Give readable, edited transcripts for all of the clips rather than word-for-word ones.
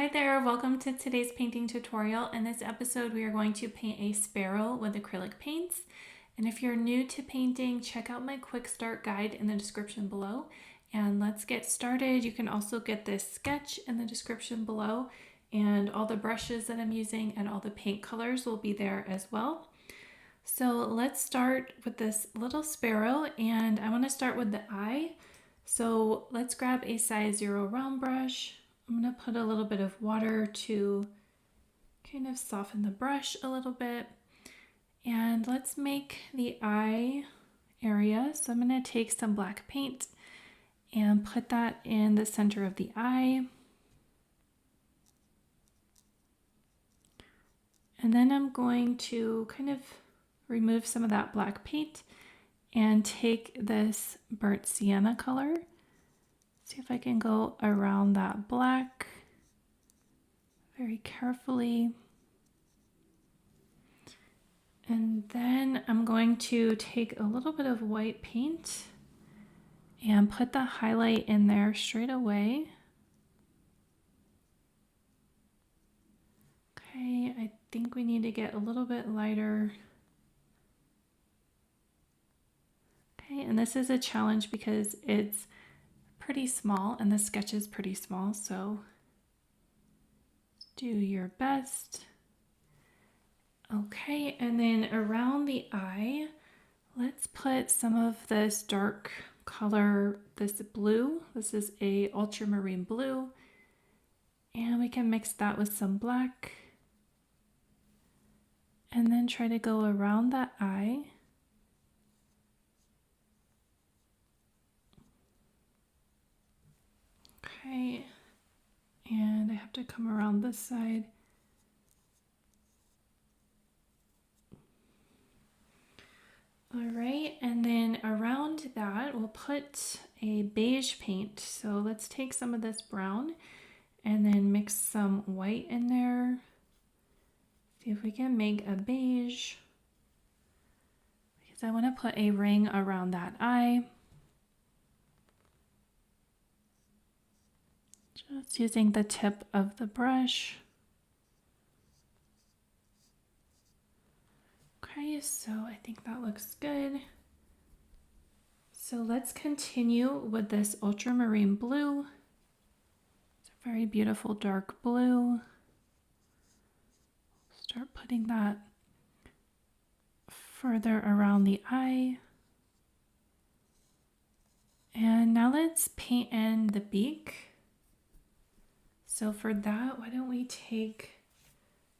Hi there, welcome to today's painting tutorial. In this episode, we are going to paint a sparrow with acrylic paints. And if you're new to painting, check out my quick start guide in the description below. And let's get started. You can also get this sketch in the description below, and all the brushes that I'm using and all the paint colors will be there as well. So let's start with this little sparrow, and I want to start with the eye. So let's grab a size 0 round brush. I'm going to put a little bit of water to kind of soften the brush a little bit. And let's make the eye area. So I'm going to take some black paint and put that in the center of the eye. And then I'm going to kind of remove some of that black paint and take this burnt sienna color. See if I can go around that black very carefully. And then I'm going to take a little bit of white paint and put the highlight in there straight away. Okay, I think we need to get a little bit lighter. Okay, and this is a challenge because it's pretty small and the sketch is pretty small, so do your best. Okay, and then around the eye, let's put some of this dark color, this blue. This is a ultramarine blue, and we can mix that with some black and then try to go around that eye. Okay, and I have to come around this side. All right, and then around that, we'll put a beige paint. So let's take some of this brown and then mix some white in there. See if we can make a beige, because I want to put a ring around that eye. Just using the tip of the brush. Okay, so I think that looks good. So let's continue with this ultramarine blue. It's a very beautiful dark blue. Start putting that further around the eye. And now let's paint in the beak. So for that, why don't we take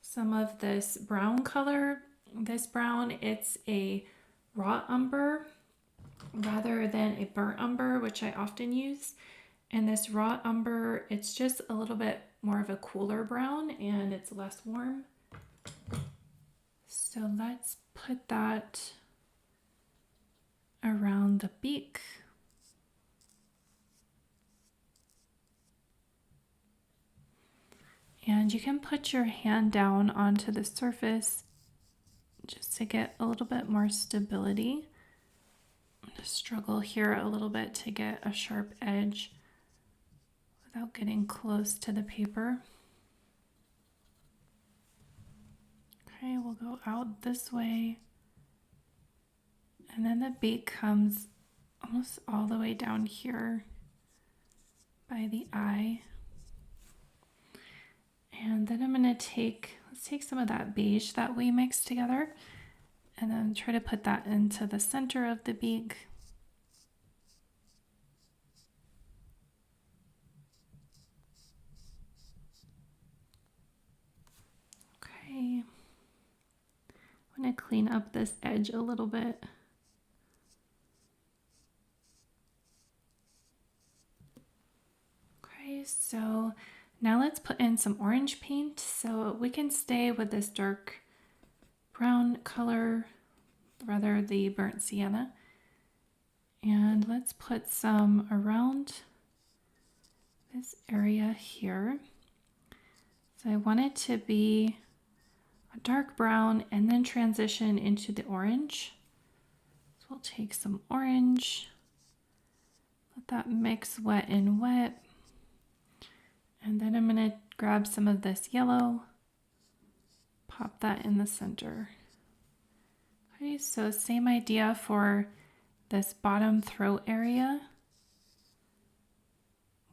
some of this brown color. This brown, it's a raw umber rather than a burnt umber, which I often use. And this raw umber, it's just a little bit more of a cooler brown and it's less warm. So let's put that around the beak. And you can put your hand down onto the surface just to get a little bit more stability. I'm going to struggle here a little bit to get a sharp edge without getting close to the paper. Okay, we'll go out this way. And then the beak comes almost all the way down here by the eye. And then I'm going to let's take some of that beige that we mixed together and then try to put that into the center of the beak. Okay. I'm going to clean up this edge a little bit. Okay, so now let's put in some orange paint. So we can stay with this dark brown color, rather the burnt sienna. And let's put some around this area here. So I want it to be a dark brown and then transition into the orange. So we'll take some orange, let that mix wet and wet. And then I'm going to grab grab some of this yellow, pop that in the center. Okay, so same idea for this bottom throat area.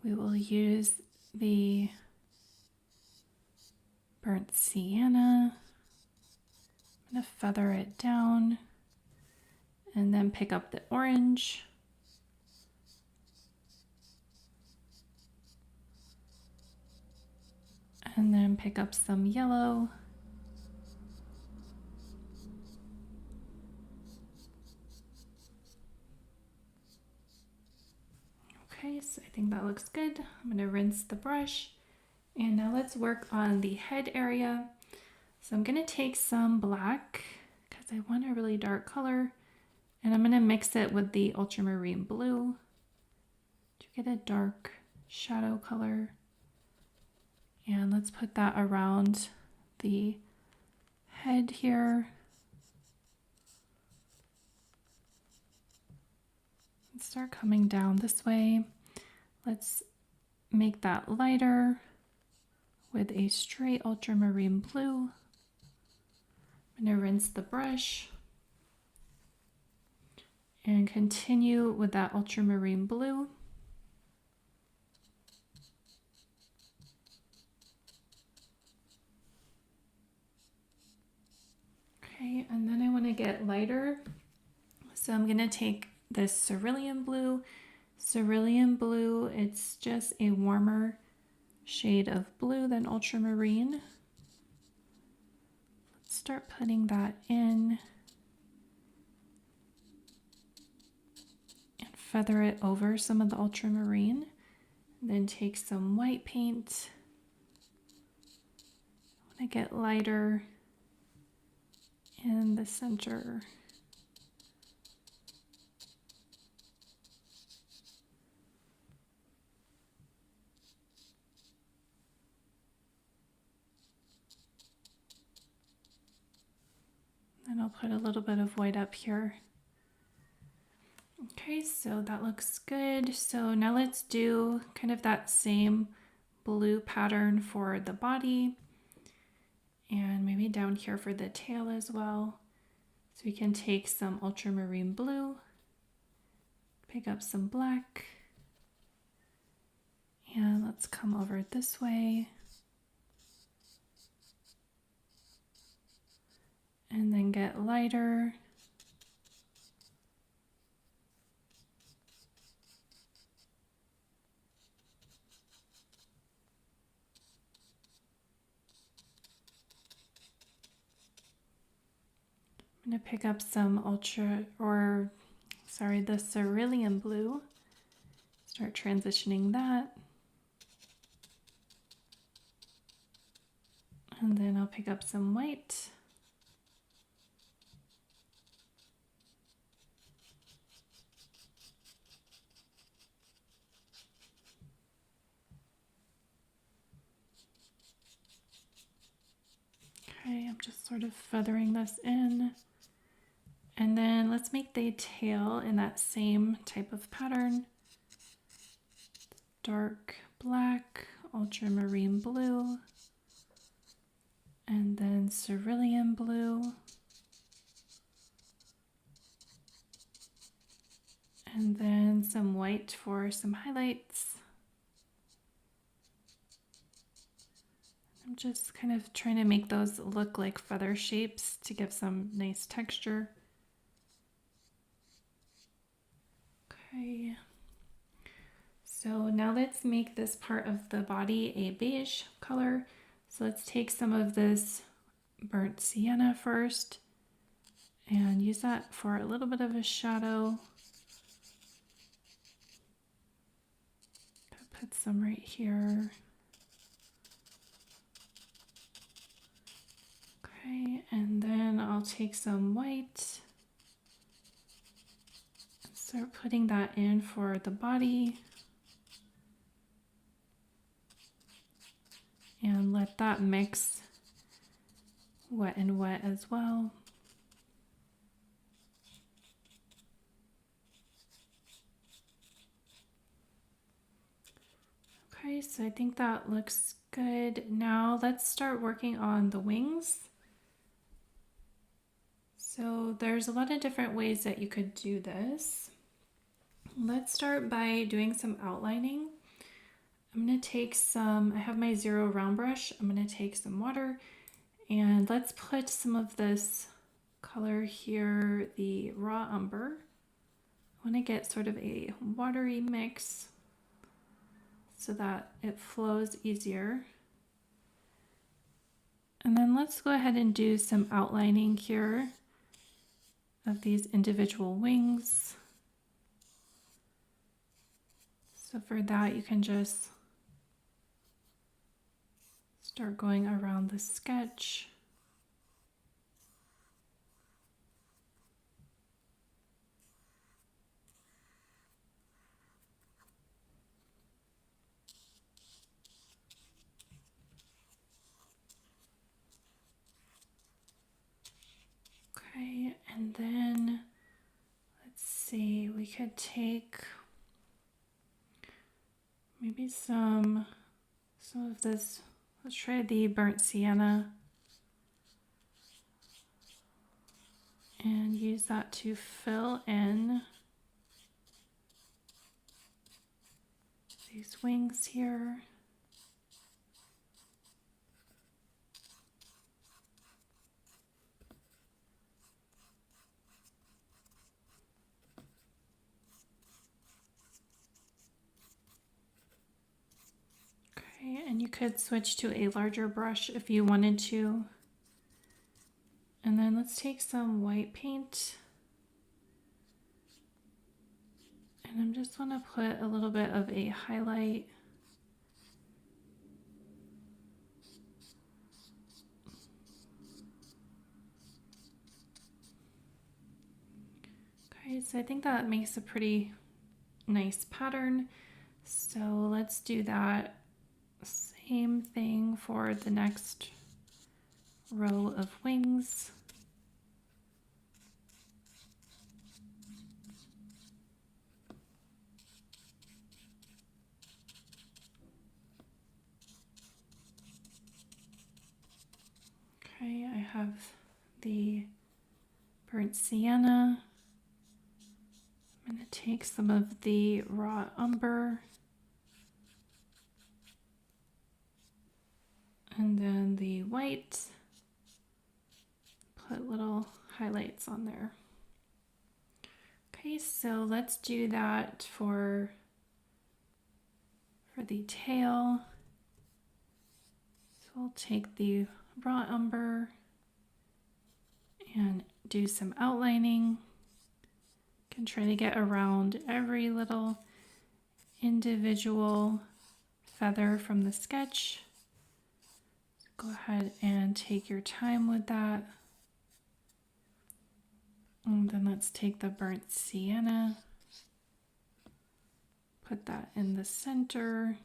We will use the burnt sienna. I'm going to feather it down and then pick up the orange. And then pick up some yellow. Okay, so I think that looks good. I'm going to rinse the brush. And now let's work on the head area. So I'm going to take some black because I want a really dark color. And I'm going to mix it with the ultramarine blue to get a dark shadow color. And let's put that around the head here. And start coming down this way. Let's make that lighter with a straight ultramarine blue. I'm going to rinse the brush and continue with that ultramarine blue. Okay, and then I want to get lighter. So I'm going to take this cerulean blue. Cerulean blue, it's just a warmer shade of blue than ultramarine. Let's start putting that in and feather it over some of the ultramarine. Then take some white paint. I want to get lighter in the center. And I'll put a little bit of white up here. Okay, so that looks good. So now let's do kind of that same blue pattern for the body and maybe down here for the tail as well. So we can take some ultramarine blue, pick up some black, and let's come over this way. And then get lighter. I'm going to pick up some the cerulean blue. Start transitioning that. And then I'll pick up some white. Okay, I'm just sort of feathering this in. And then let's make the tail in that same type of pattern. Dark black, ultramarine blue, and then cerulean blue. And then some white for some highlights. I'm just kind of trying to make those look like feather shapes to give some nice texture. Okay. So now let's make this part of the body a beige color. So let's take some of this burnt sienna first and use that for a little bit of a shadow. Put some right here. Okay, and then I'll take some white and start putting that in for the body. And let that mix wet and wet as well. Okay, so I think that looks Good. Now let's start working on the wings. So there's a lot of different ways that you could do this. Let's start by doing some outlining. I'm going to take I have my 0 round brush. I'm going to take some water and let's put some of this color here, the raw umber. I want to get sort of a watery mix so that it flows easier. And then let's go ahead and do some outlining here of these individual wings. So for that, you can just start going around the sketch. Okay, and then let's see, we could take maybe some of this. Let's try the burnt sienna and use that to fill in these wings here. Okay, and you could switch to a larger brush if you wanted to. And then let's take some white paint. And I'm just want to put a little bit of a highlight. Okay, so I think that makes a pretty nice pattern. So let's do that same thing for the next row of wings. Okay, I have the burnt sienna. I'm going to take some of the raw umber and then the white, put little highlights on there. Okay, so let's do that for the tail. So we'll take the raw umber and do some outlining. Can try to get around every little individual feather from the sketch. So go ahead and take your time with that. And then let's take the burnt sienna, put that in the center.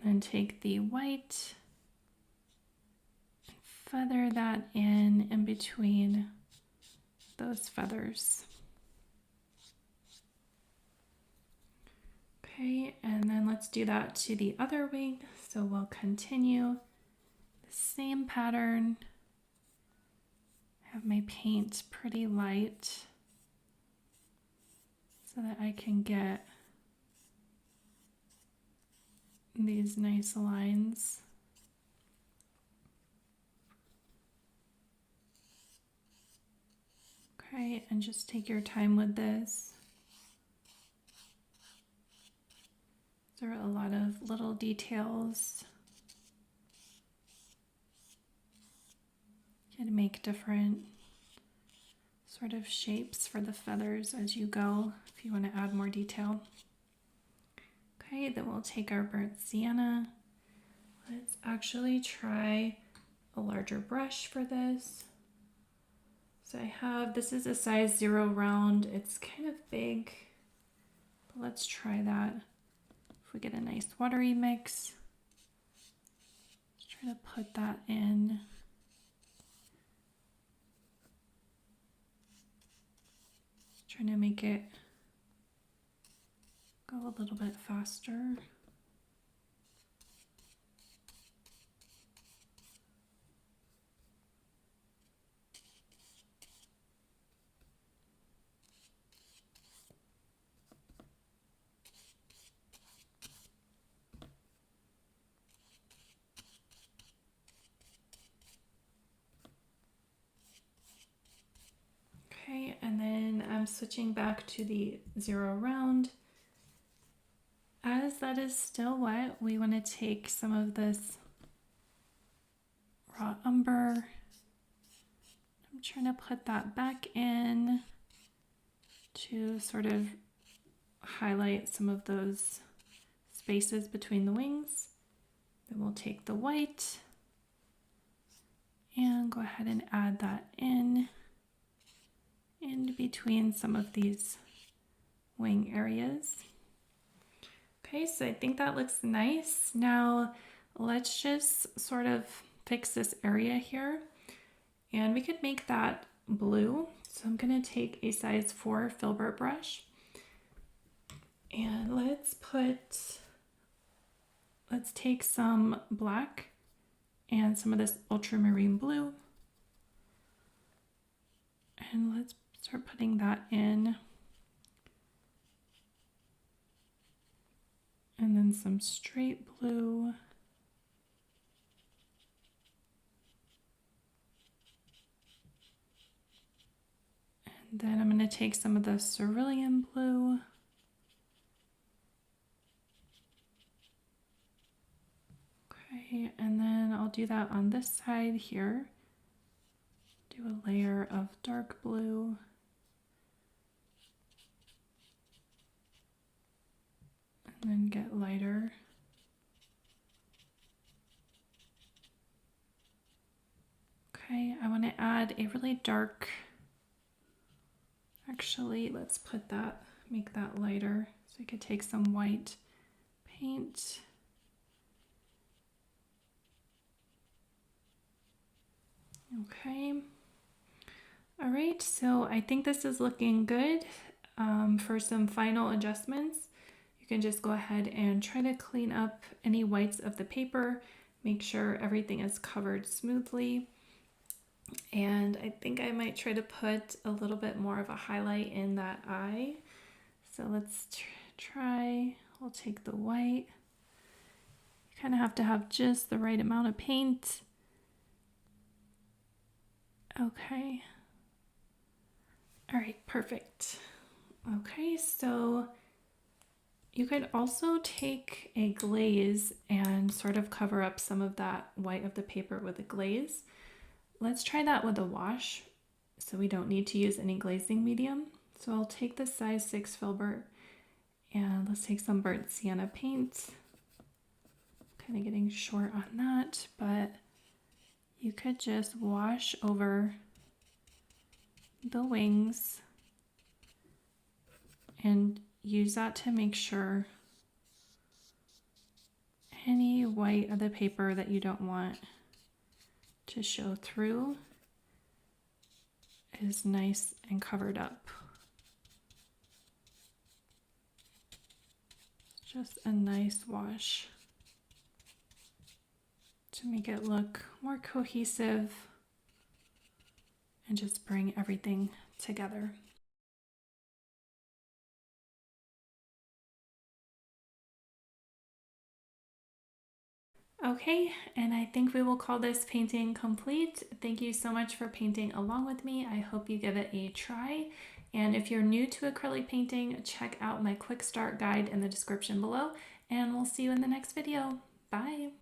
And then take the white and feather that in between those feathers. Okay, and then let's do that to the other wing. So we'll continue the same pattern. Have my paint pretty light so that I can get these nice lines. Okay, and just take your time with this. There are a lot of little details. You can make different sort of shapes for the feathers as you go if you want to add more detail. Okay, then we'll take our burnt sienna. Let's actually try a larger brush for this. So this is a size 0 round. It's kind of big, but let's try that. If we get a nice watery mix, let's try Try to put that in. Trying to make it go a little bit faster. Okay, and then I'm switching back to the 0 round. As that is still wet, we want to take some of this raw umber. I'm trying to put that back in to sort of highlight some of those spaces between the wings. Then we'll take the white and go ahead and add that in between some of these wing areas. Okay, so I think that looks nice. Now let's just sort of fix this area here, and we could make that blue. So I'm going to take a size 4 filbert brush, and let's take some black and some of this ultramarine blue, and let's start putting that in. And then some straight blue. And then I'm going to take some of the cerulean blue. Okay, and then I'll do that on this side here. Do a layer of dark blue. And then get lighter. Okay, I want to add a really dark, actually let's make that lighter. So I could take some white paint. Okay. All right, so I think this is looking good. For some final adjustments, you can just go ahead and try to clean up any whites of the paper. Make sure everything is covered smoothly. And I think I might try to put a little bit more of a highlight in that eye. So let's try. We'll take the white. You kind of have to have just the right amount of paint. Okay. All right, perfect. Okay, so you could also take a glaze and sort of cover up some of that white of the paper with a glaze. Let's try that with a wash, so we don't need to use any glazing medium. So I'll take the size 6 filbert, and let's take some burnt sienna paint. Kind of getting short on that, but you could just wash over the wings and use that to make sure any white of the paper that you don't want to show through is nice and covered up. Just a nice wash to make it look more cohesive and just bring everything together. Okay, and I think we will call this painting complete. Thank you so much for painting along with me. I hope you give it a try. And if you're new to acrylic painting, check out my quick start guide in the description below, and we'll see you in the next video. Bye.